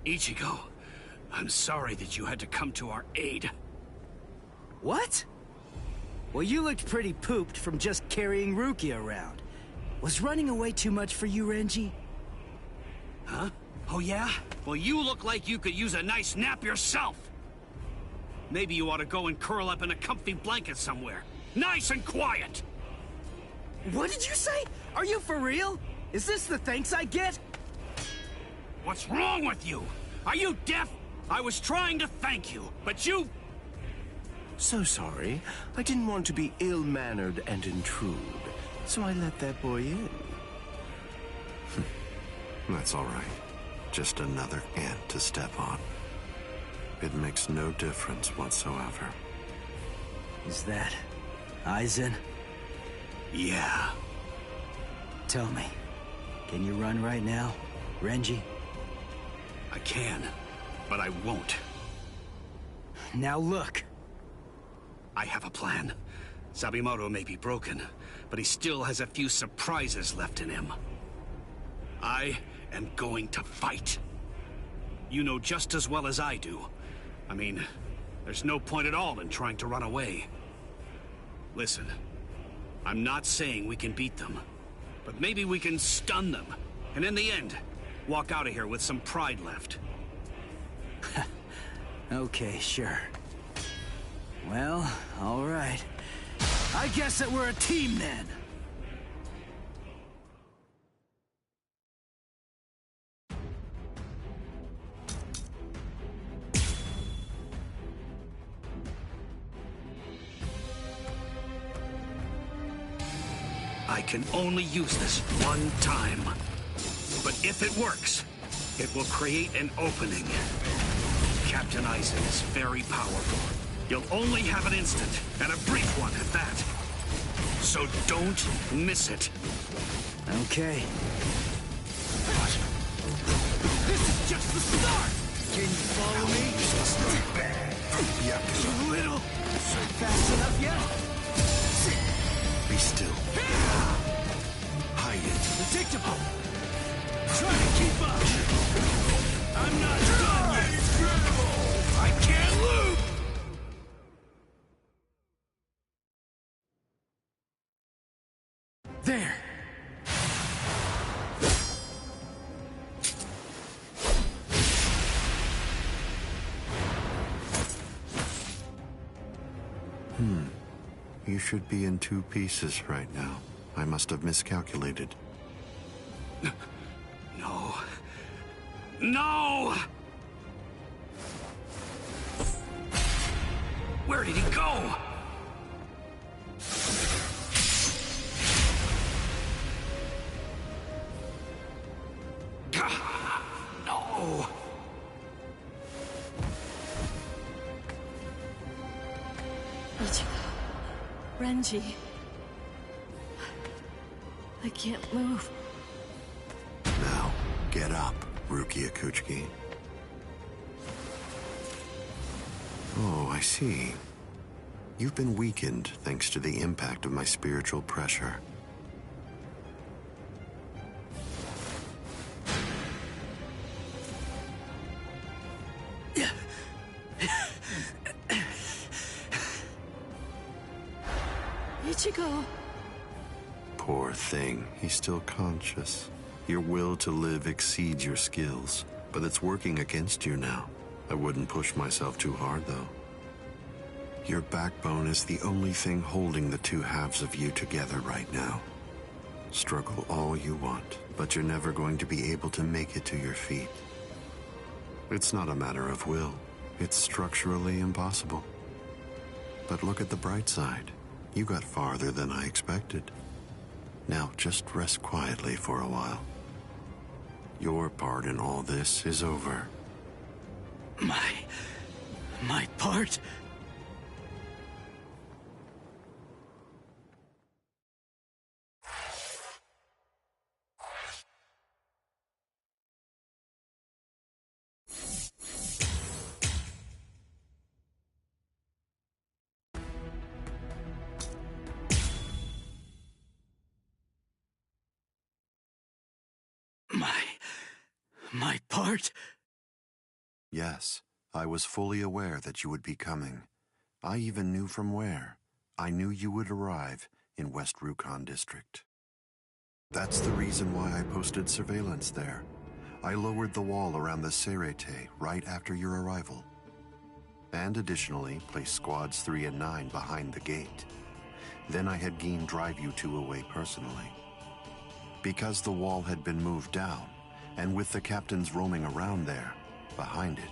Ichigo, I'm sorry that you had to come to our aid. What? Well, you looked pretty pooped from just carrying Rukia around. Was running away too much for you, Renji? Huh? Oh yeah? Well, you look like you could use a nice nap yourself! Maybe you ought to go and curl up in a comfy blanket somewhere. Nice and quiet! What did you say? Are you for real? Is this the thanks I get? What's wrong with you? Are you deaf? I was trying to thank you, but you... So sorry. I didn't want to be ill-mannered and intrude, so I let that boy in. That's all right. Just another ant to step on. It makes no difference whatsoever. Is that Aizen? Yeah. Tell me, can you run right now, Renji? I can, but I won't. Now look. I have a plan. Sabimoto may be broken, but he still has a few surprises left in him. I am going to fight. You know just as well as I do. I mean, there's no point at all in trying to run away. Listen, I'm not saying we can beat them, but maybe we can stun them, and in the end, walk out of here with some pride left. Okay, sure. Well, all right. I guess that we're a team then. I can only use this one time. But if it works, it will create an opening. Captain Aizen is very powerful. You'll only have an instant, and a brief one at that. So don't miss it. Okay. This is just the start! Can you follow me? You little... Fast enough yet? Be still. Hide it. Predictable. Try to keep up. I'm not done yet. I can't lose. There. You should be in 2 pieces right now. I must have miscalculated. No. No! Where did he go? No! Ichigo. Renji. I can't move. Now, get up, Rukia Kuchiki. Oh, I see. You've been weakened thanks to the impact of my spiritual pressure. Ichigo. Poor thing, he's still conscious. Your will to live exceeds your skills, but it's working against you now. I wouldn't push myself too hard, though. Your backbone is the only thing holding the 2 halves of you together right now. Struggle all you want, but you're never going to be able to make it to your feet. It's not a matter of will. It's structurally impossible. But look at the bright side. You got farther than I expected. Now just rest quietly for a while. Your part in all this is over. My part? My part? Yes, I was fully aware that you would be coming. I even knew from where. I knew you would arrive in West Rukon District. That's the reason why I posted surveillance there. I lowered the wall around the Serete right after your arrival. And additionally, placed squads 3 and 9 behind the gate. Then I had Geen drive you two away personally. Because the wall had been moved down, and with the captains roaming around there, behind it,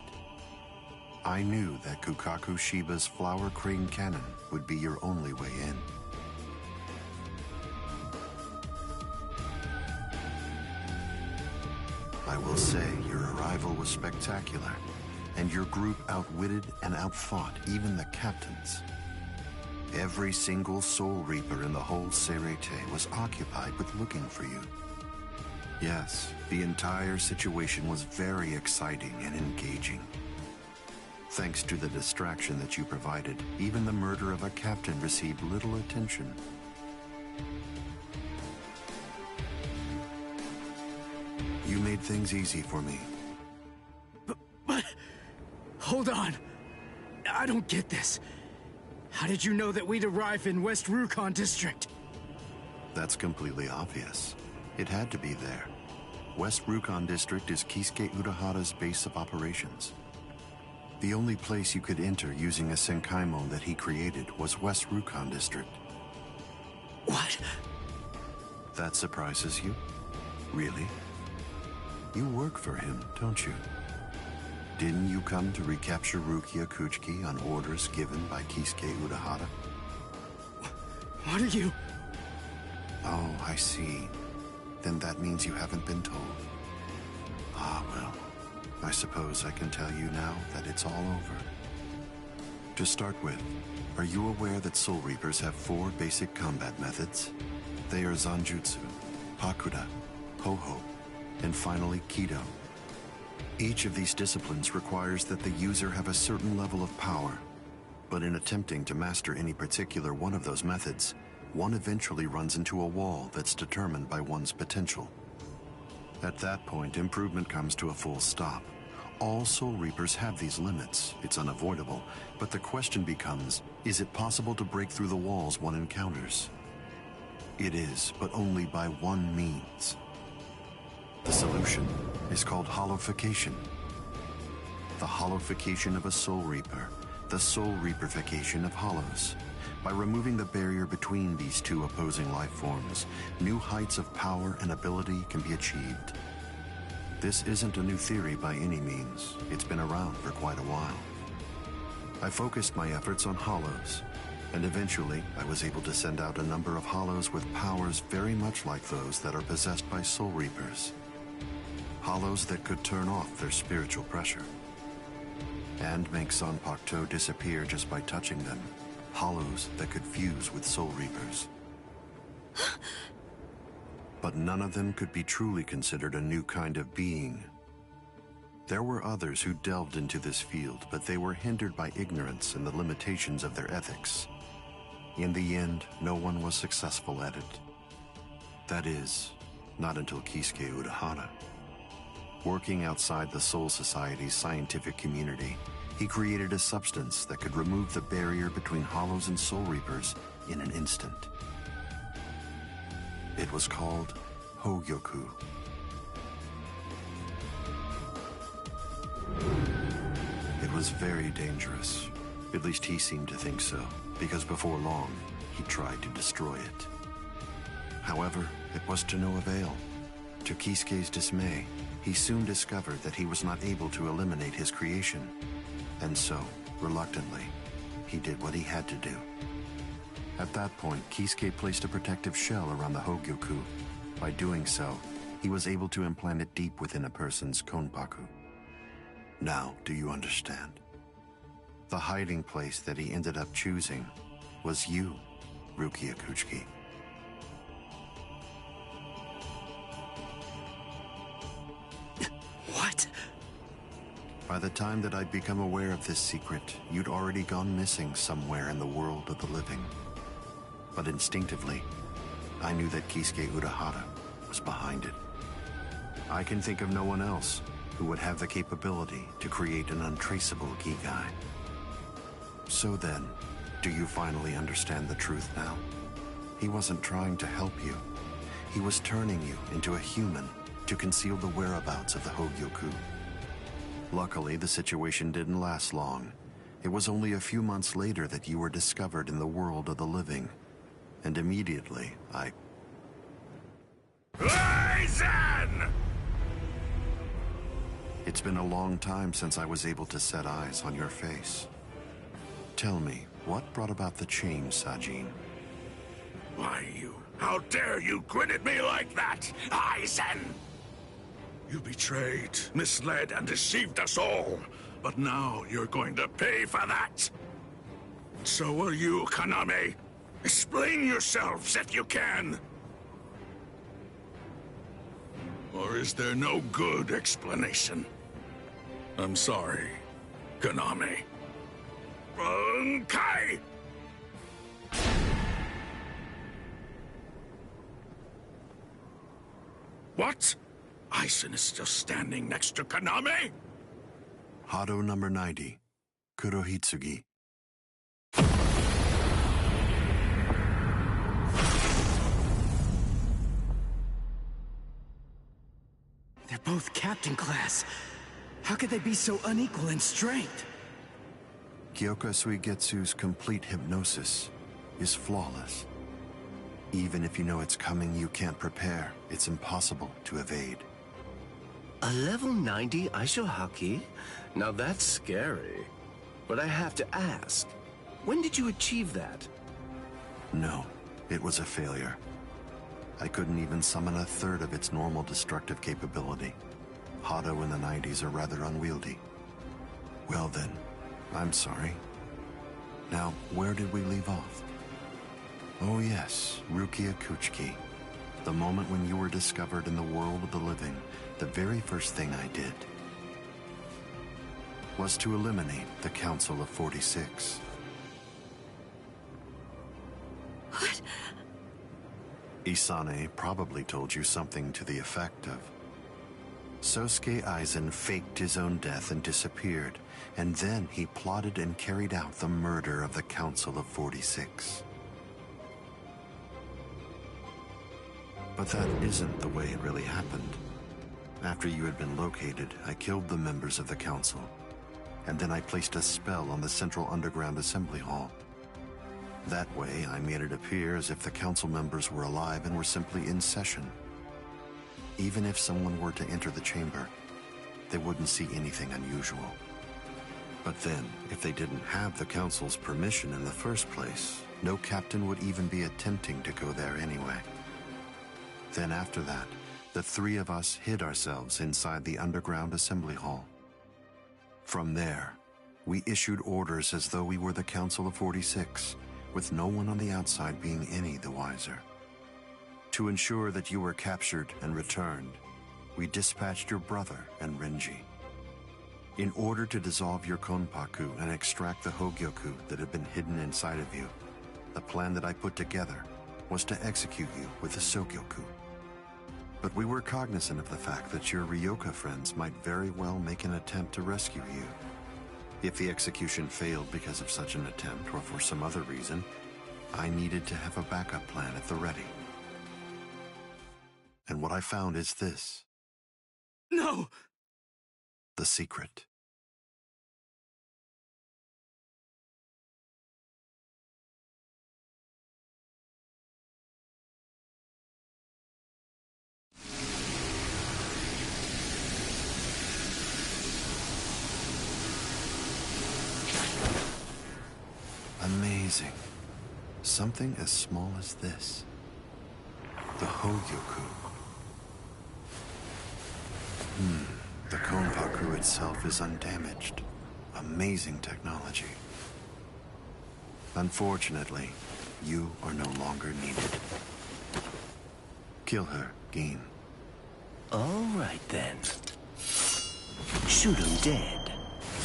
I knew that Kukaku Shiba's flower crane cannon would be your only way in. I will say your arrival was spectacular, and your group outwitted and outfought even the captains. Every single Soul Reaper in the whole Serete was occupied with looking for you. Yes, the entire situation was very exciting and engaging. Thanks to the distraction that you provided, even the murder of a captain received little attention. You made things easy for me. But... Hold on. I don't get this. How did you know that we'd arrive in West Rukon District? That's completely obvious. It had to be there. West Rukon District is Kisuke Urahara's base of operations. The only place you could enter using a Senkaimon that he created was West Rukon District. What? That surprises you? Really? You work for him, don't you? Didn't you come to recapture Rukia Kuchiki on orders given by Kisuke Urahara? What are you... Oh, I see. Then that means you haven't been told. Ah, well, I suppose I can tell you now that it's all over. To start with, are you aware that Soul Reapers have 4 basic combat methods? They are Zanjutsu, Hakuda, Ho-Ho, and finally Kido. Each of these disciplines requires that the user have a certain level of power, but in attempting to master any particular one of those methods, one eventually runs into a wall that's determined by one's potential. At that point, improvement comes to a full stop. All Soul Reapers have these limits. It's unavoidable, but the question becomes, is it possible to break through the walls one encounters? It is, but only by one means. The solution is called hollowification. The hollowification of a Soul Reaper, the Soul Reaperification of hollows. By removing the barrier between these two opposing life forms, new heights of power and ability can be achieved. This isn't a new theory by any means. It's been around for quite a while. I focused my efforts on hollows, and eventually I was able to send out a number of hollows with powers very much like those that are possessed by Soul Reapers. Hollows that could turn off their spiritual pressure and make Zanpakuto disappear just by touching them. Hollows that could fuse with Soul Reapers. But none of them could be truly considered a new kind of being. There were others who delved into this field, but they were hindered by ignorance and the limitations of their ethics. In the end, no one was successful at it. That is, not until Kisuke Urahara. Working outside the Soul Society's scientific community, he created a substance that could remove the barrier between hollows and Soul Reapers in an instant. It was called Hogyoku. It was very dangerous. At least he seemed to think so, because before long, he tried to destroy it. However, it was to no avail. To Kisuke's dismay, he soon discovered that he was not able to eliminate his creation. And so, reluctantly, he did what he had to do. At that point, Kisuke placed a protective shell around the Hogyoku. By doing so, he was able to implant it deep within a person's konpaku. Now, do you understand? The hiding place that he ended up choosing was you, Rukia Kuchiki. What? By the time that I'd become aware of this secret, you'd already gone missing somewhere in the world of the living. But instinctively, I knew that Kisuke Urahara was behind it. I can think of no one else, who would have the capability to create an untraceable Gigai. So then, do you finally understand the truth now? He wasn't trying to help you. He was turning you into a human to conceal the whereabouts of the Hogyoku. Luckily, the situation didn't last long. It was only a few months later that you were discovered in the world of the living. And immediately, Aizen! It's been a long time since I was able to set eyes on your face. Tell me, what brought about the change, Sajin? Why, you... How dare you grin at me like that, Aizen? You betrayed, misled, and deceived us all. But now you're going to pay for that. So will you, Kaname. Explain yourselves if you can. Or is there no good explanation? I'm sorry, Kaname. Bunkai! What? Aizen is still standing next to Kaname? Hado number 90, Kurohitsugi. They're both captain class. How could they be so unequal in strength? Kyoka Suigetsu's complete hypnosis is flawless. Even if you know it's coming, you can't prepare. It's impossible to evade. A level 90 Aisho Haki? Now that's scary. But I have to ask, when did you achieve that? No, it was a failure. I couldn't even summon a third of its normal destructive capability. Hado in the 90s are rather unwieldy. Well then, I'm sorry. Now, where did we leave off? Oh yes, Rukia Kuchiki. The moment when you were discovered in the world of the living, the very first thing I did was to eliminate the Council of 46. What? Isane probably told you something to the effect of, Sosuke Aizen faked his own death and disappeared, and then he plotted and carried out the murder of the Council of 46. But that isn't the way it really happened. After you had been located, I killed the members of the Council, and then I placed a spell on the Central Underground Assembly Hall. That way, I made it appear as if the Council members were alive and were simply in session. Even if someone were to enter the chamber, they wouldn't see anything unusual. But then, if they didn't have the Council's permission in the first place, no captain would even be attempting to go there anyway. Then after that, the three of us hid ourselves inside the underground assembly hall. From there, we issued orders as though we were the Council of 46, with no one on the outside being any the wiser. To ensure that you were captured and returned, we dispatched your brother and Renji. In order to dissolve your Konpaku and extract the Hogyoku that had been hidden inside of you, the plan that I put together was to execute you with the Sogyoku. But we were cognizant of the fact that your Ryoka friends might very well make an attempt to rescue you. If the execution failed because of such an attempt or for some other reason, I needed to have a backup plan at the ready. And what I found is this. No! The secret. Amazing. Something as small as this. The Hogyoku. The Konpaku itself is undamaged. Amazing technology. Unfortunately, you are no longer needed. Kill her, Gin. All right then. Shoot him dead,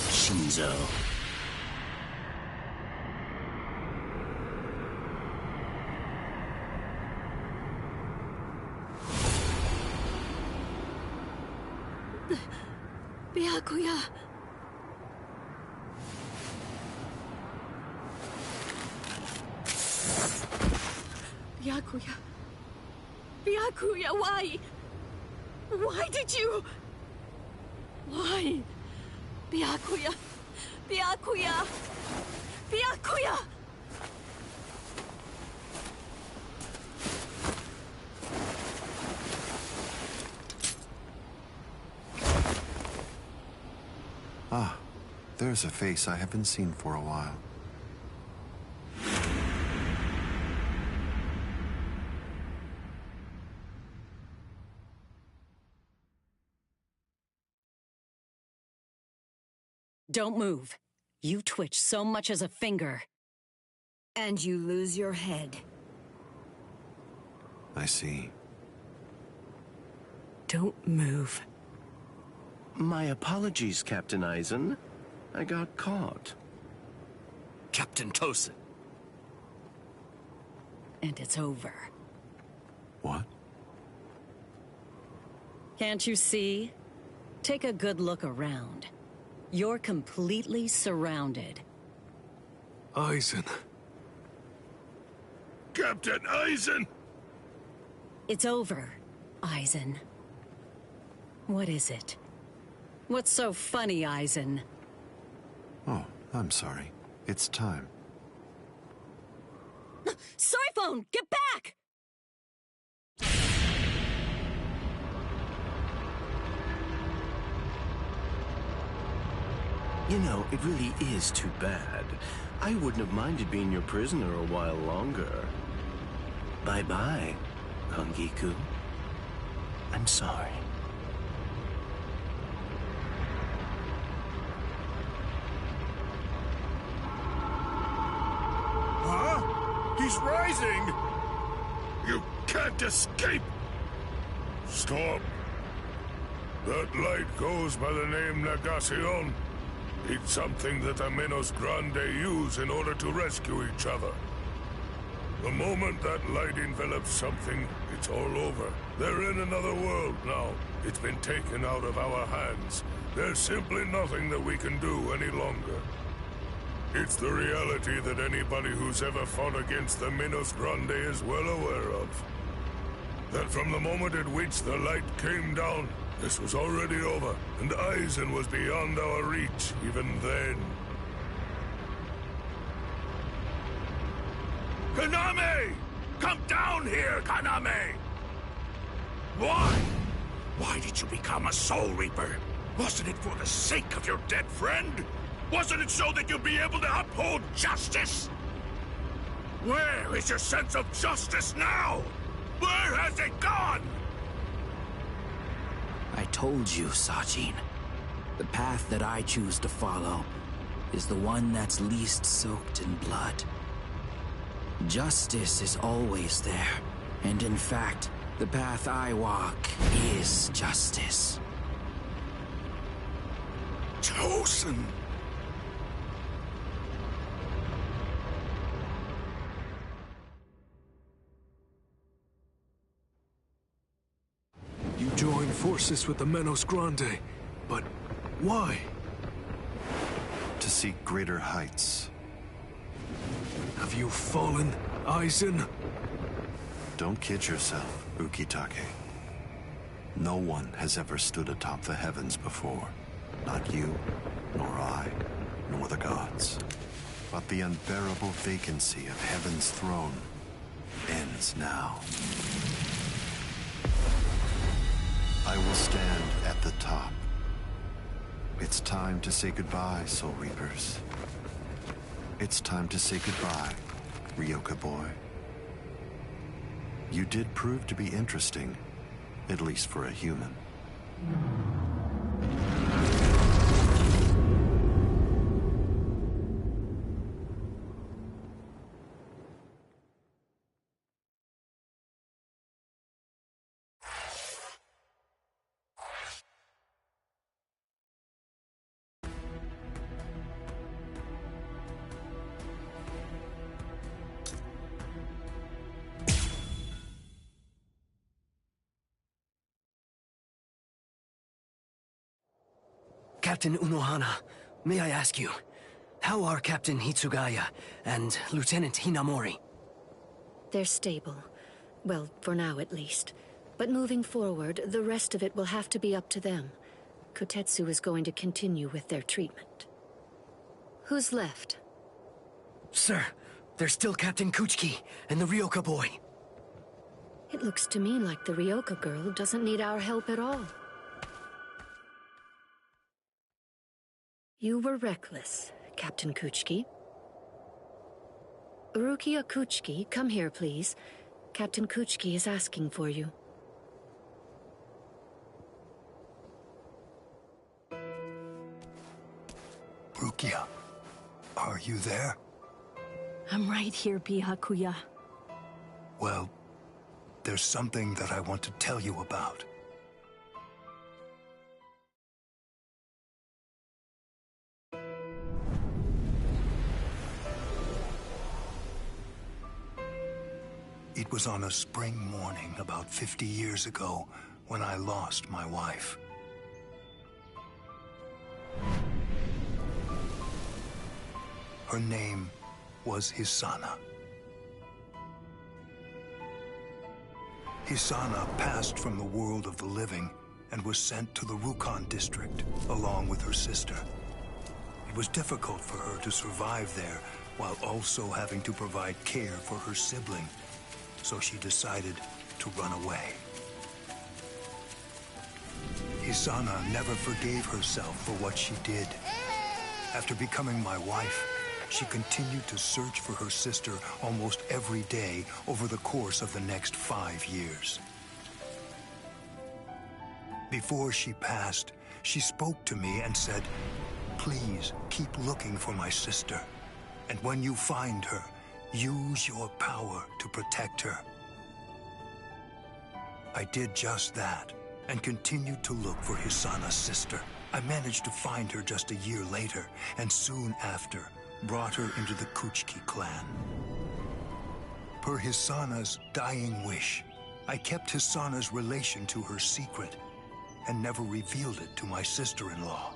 Shinzo. Byakuya. Byakuya. Byakuya, why? Why did you? Why? Byakuya. Byakuya. Byakuya. Ah, there's a face I haven't seen for a while. Don't move. You twitch so much as a finger. And you lose your head. I see. Don't move. My apologies, Captain Eisen. I got caught. Captain Tosin. And it's over. What? Can't you see? Take a good look around. You're completely surrounded. Eisen. Captain Eisen! It's over, Eisen. What is it? What's so funny, Eisen? Oh, I'm sorry. It's time. Scyphone, get back! You know, it really is too bad. I wouldn't have minded being your prisoner a while longer. Bye-bye, Kongiku. I'm sorry. Huh? He's rising! You can't escape! Stop. That light goes by the name Negacion. It's something that the Menos Grande use in order to rescue each other. The moment that light envelops something, it's all over. They're in another world now. It's been taken out of our hands. There's simply nothing that we can do any longer. It's the reality that anybody who's ever fought against the Menos Grande is well aware of. That from the moment at which the light came down, this was already over, and Eisen was beyond our reach even then. Kaname! Come down here, Kaname! Why? Why did you become a Soul Reaper? Wasn't it for the sake of your dead friend? Wasn't it so that you'd be able to uphold justice? Where is your sense of justice now? Where has it gone? I told you, Sajin. The path that I choose to follow is the one that's least soaked in blood. Justice is always there, and in fact, the path I walk is justice. Tosin! You joined forces with the Menos Grande, but why? To seek greater heights. Have you fallen, Eisen? Don't kid yourself, Ukitake. No one has ever stood atop the heavens before. Not you, nor I, nor the gods. But the unbearable vacancy of heaven's throne ends now. I will stand at the top. It's time to say goodbye, Soul Reapers. It's time to say goodbye, Ryoka boy. You did prove to be interesting, at least for a human. Captain Unohana, may I ask you, how are Captain Hitsugaya and Lieutenant Hinamori? They're stable. Well, for now at least. But moving forward, the rest of it will have to be up to them. Kotetsu is going to continue with their treatment. Who's left? Sir, there's still Captain Kuchiki and the Ryoka boy. It looks to me like the Ryoka girl doesn't need our help at all. You were reckless, Captain Kuchiki. Rukia Kuchiki, come here, please. Captain Kuchiki is asking for you. Rukia, are you there? I'm right here, Byakuya. Well, there's something that I want to tell you about. It was on a spring morning about 50 years ago when I lost my wife. Her name was Hisana. Hisana passed from the world of the living and was sent to the Rukon district along with her sister. It was difficult for her to survive there while also having to provide care for her sibling, so she decided to run away. Hisana never forgave herself for what she did. After becoming my wife, she continued to search for her sister almost every day over the course of the next 5 years. Before she passed, she spoke to me and said, "Please keep looking for my sister, and when you find her, use your power to protect her." I did just that, and continued to look for Hisana's sister. I managed to find her just a year later, and soon after, brought her into the Kuchiki clan. Per Hisana's dying wish, I kept Hisana's relation to her secret, and never revealed it to my sister-in-law.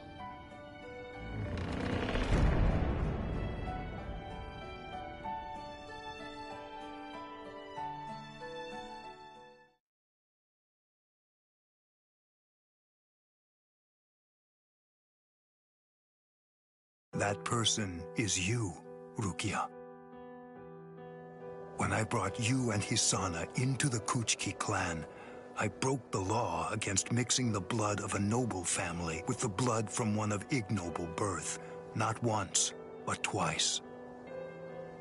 That person is you, Rukia. When I brought you and Hisana into the Kuchiki clan, I broke the law against mixing the blood of a noble family with the blood from one of ignoble birth, not once, but twice.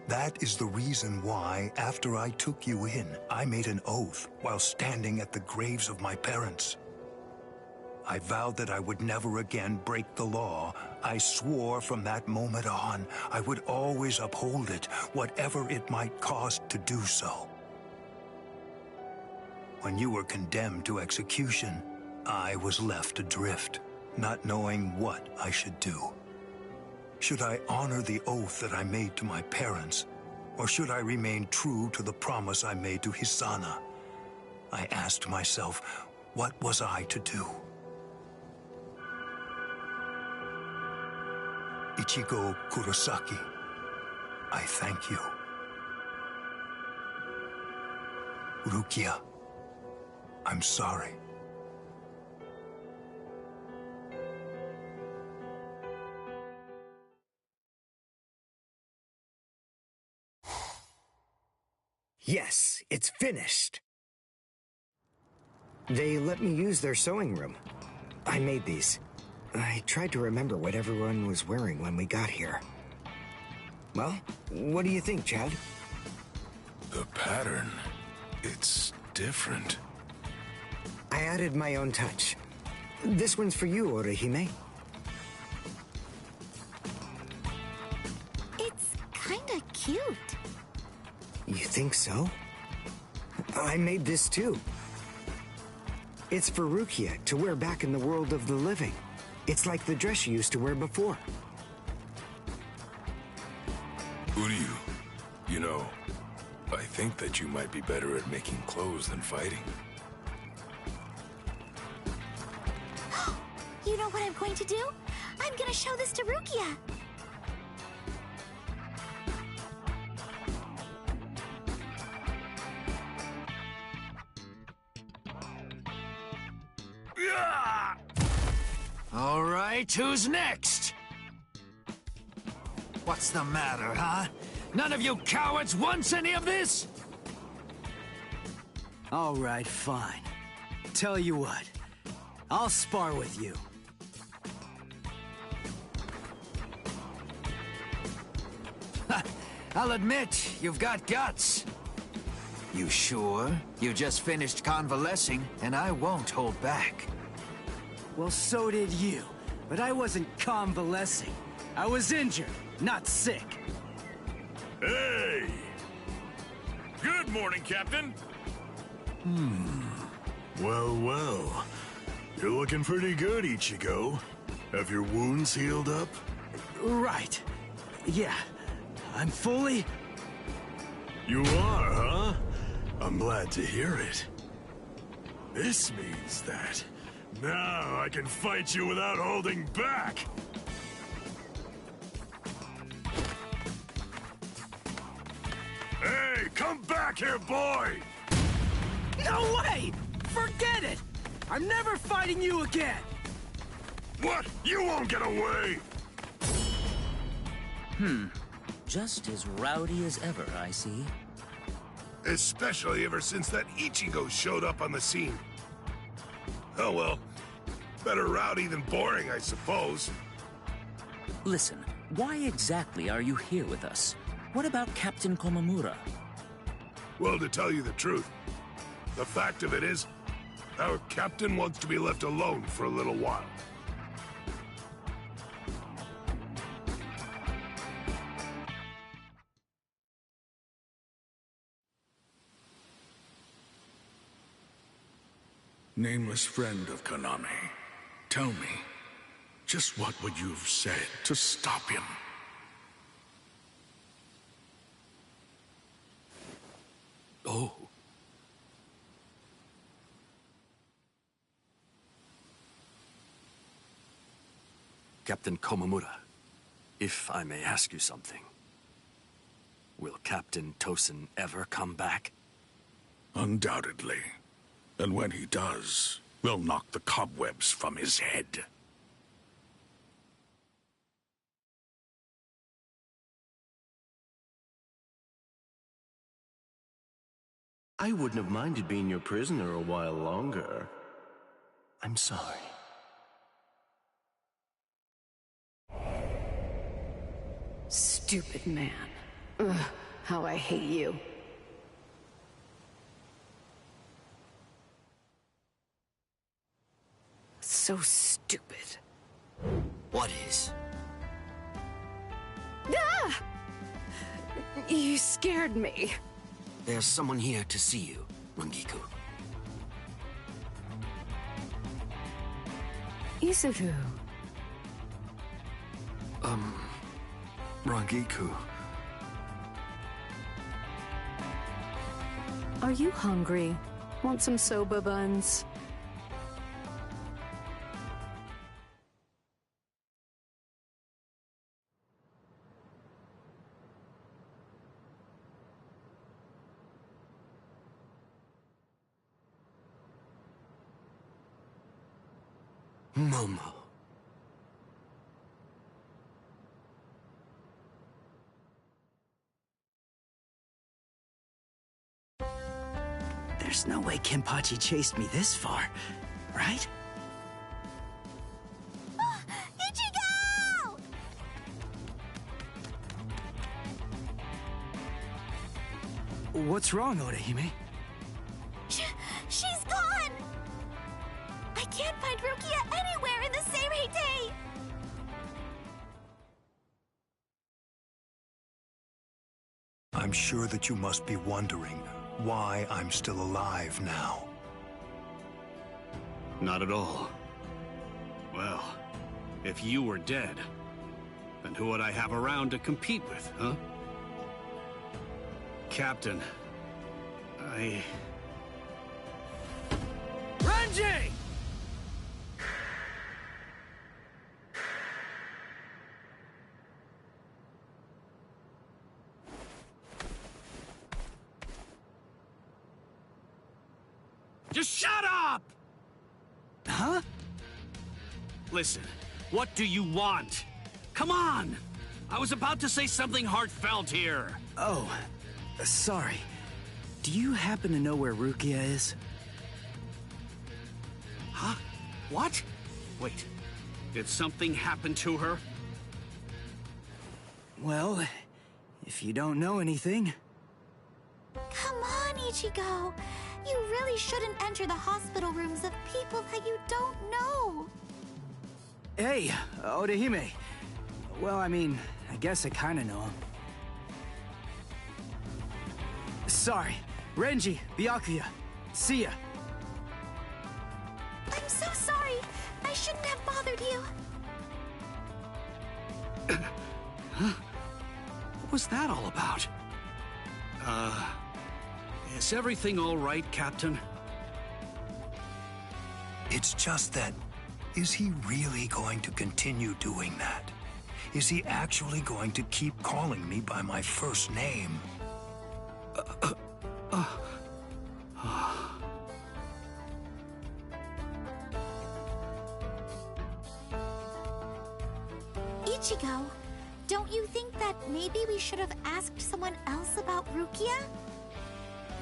That is the reason why, after I took you in, I made an oath while standing at the graves of my parents. I vowed that I would never again break the law. I swore from that moment on, I would always uphold it, whatever it might cost to do so. When you were condemned to execution, I was left adrift, not knowing what I should do. Should I honor the oath that I made to my parents, or should I remain true to the promise I made to Hisana? I asked myself, what was I to do? Ichigo Kurosaki, I thank you. Rukia, I'm sorry. Yes, it's finished. They let me use their sewing room. I made these. I tried to remember what everyone was wearing when we got here. Well, what do you think, Chad? The pattern, it's different. I added my own touch. This one's for you, Orihime. It's kinda cute. You think so? I made this too. It's for Rukia to wear back in the world of the living. It's like the dress she used to wear before. Uryu, you know, I think that you might be better at making clothes than fighting. You know what I'm going to do? I'm gonna show this to Rukia. All right, who's next? What's the matter, huh? None of you cowards wants any of this? All right, fine. Tell you what, I'll spar with you. I'll admit, you've got guts. You sure? You just finished convalescing, and I won't hold back. Well, so did you. But I wasn't convalescing. I was injured, not sick. Hey! Good morning, Captain. Well, well. You're looking pretty good, Ichigo. Have your wounds healed up? Right. Yeah. I'm fully... You are, huh? I'm glad to hear it. This means that now I can fight you without holding back. Hey, come back here, boy! No way! Forget it! I'm never fighting you again! What? You won't get away! Just as rowdy as ever, I see. Especially ever since that Ichigo showed up on the scene. Oh well. Better rowdy than boring, I suppose. Listen, why exactly are you here with us? What about Captain Komamura? Well, to tell you the truth, the fact of it is, our captain wants to be left alone for a little while. Nameless friend of Konami, tell me, just what would you have said to stop him? Oh. Captain Komamura, if I may ask you something. Will Captain Tosin ever come back? Undoubtedly. And when he does, we'll knock the cobwebs from his head. I wouldn't have minded being your prisoner a while longer. I'm sorry. Stupid man. Ugh, how I hate you. So stupid. What is? Ah! You scared me. There's someone here to see you, Rangiku. Isuru. Rangiku. Are you hungry? Want some soba buns? Momo. There's no way Kenpachi chased me this far, right? Ichigo! What's wrong, Orihime? She's gone! I can't find Rukia anywhere in the Seirei. I'm sure that you must be wondering why I'm still alive now. Not at all. Well, if you were dead, then who would I have around to compete with, huh? Captain, Renji! Shut up! Huh? Listen, what do you want? Come on! I was about to say something heartfelt here. Oh, sorry. Do you happen to know where Rukia is? Huh? What? Wait, did something happen to her? Well, if you don't know anything... Come on, Ichigo. You really shouldn't enter the hospital rooms of people that you don't know. Hey, Orihime. Well, I mean, I guess I kinda know him. Sorry. Renji, Byakuya. See ya. I'm so sorry. I shouldn't have bothered you. Huh? What was that all about? Is everything all right, Captain? It's just that, is he really going to continue doing that? Is he actually going to keep calling me by my first name? Ichigo, don't you think that maybe we should have asked someone else about Rukia?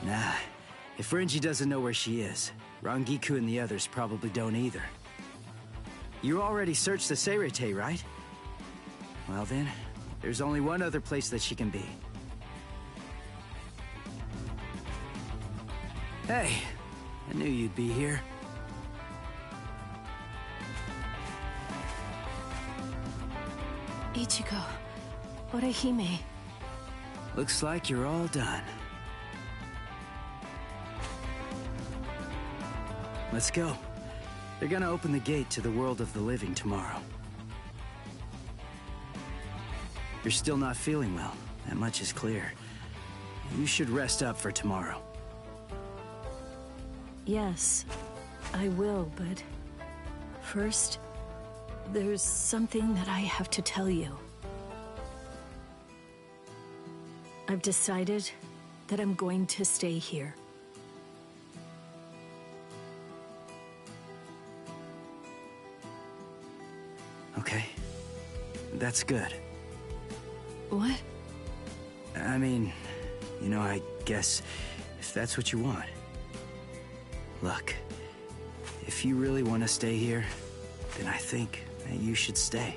Nah, if Renji doesn't know where she is, Rangiku and the others probably don't either. You already searched the Seirete, right? Well then, there's only one other place that she can be. Hey, I knew you'd be here. Ichigo, Orihime. Looks like you're all done. Let's go. They're gonna open the gate to the world of the living tomorrow. You're still not feeling well. That much is clear. You should rest up for tomorrow. Yes, I will, but first, there's something that I have to tell you. I've decided that I'm going to stay here. Okay. That's good. What? I mean, you know, I guess if that's what you want. Look, if you really want to stay here, then I think that you should stay.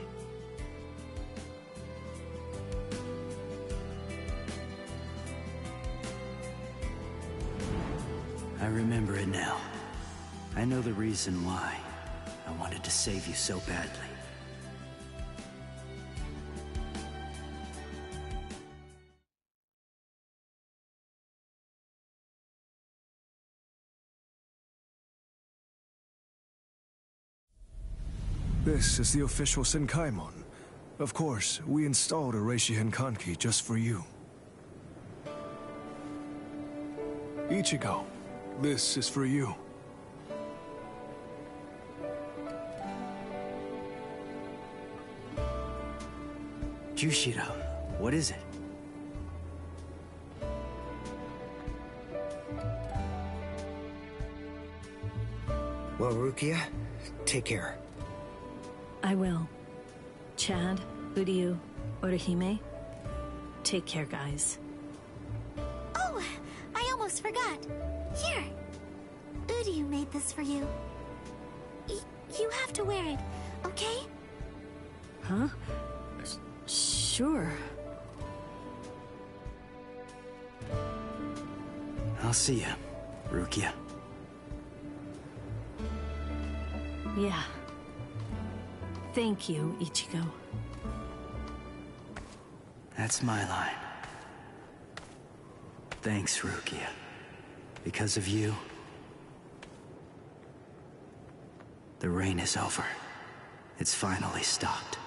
I remember it now. I know the reason why I wanted to save you so badly. This is the official Senkaimon. Of course, we installed a Reishi Henkanki just for you. Ichigo, this is for you. Jushiro, what is it? Well, Rukia, take care. I will. Chad, Uryu, Orihime, take care, guys. Oh, I almost forgot. Here. Uryu made this for you. You have to wear it, okay? Huh? Sure. I'll see ya, Rukia. Yeah. Thank you, Ichigo. That's my line. Thanks, Rukia. Because of you, the rain is over. It's finally stopped.